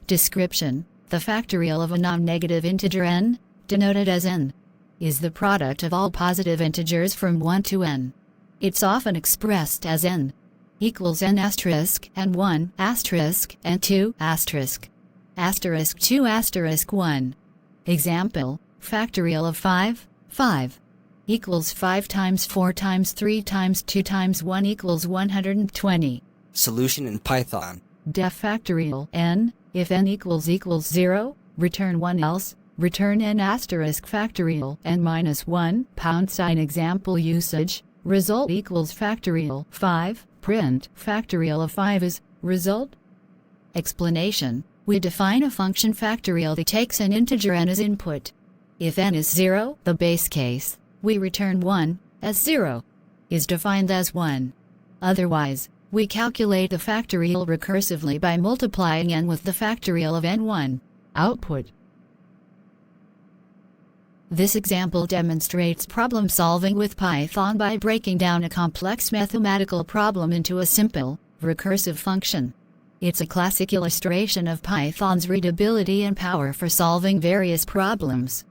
Description: the factorial of a non-negative integer n, denoted as n, is the product of all positive integers from 1 to n. It's often expressed as n equals n asterisk and 1 asterisk and 2 asterisk. Asterisk 2 asterisk 1. Example: factorial of 5 equals 5 times 4 times 3 times 2 times 1 equals 120. Solution in Python. Def factorial n, if n equals 0, return 1, else return n asterisk factorial n minus 1 #. Example usage: result equals factorial 5, print factorial of 5 is result. Explanation: we define a function factorial that takes an integer n as input. If n is 0, the base case, we return 1, as 0 is defined as 1. Otherwise, we calculate the factorial recursively by multiplying n with the factorial of n1. Output. This example demonstrates problem solving with Python by breaking down a complex mathematical problem into a simple, recursive function. It's a classic illustration of Python's readability and power for solving various problems.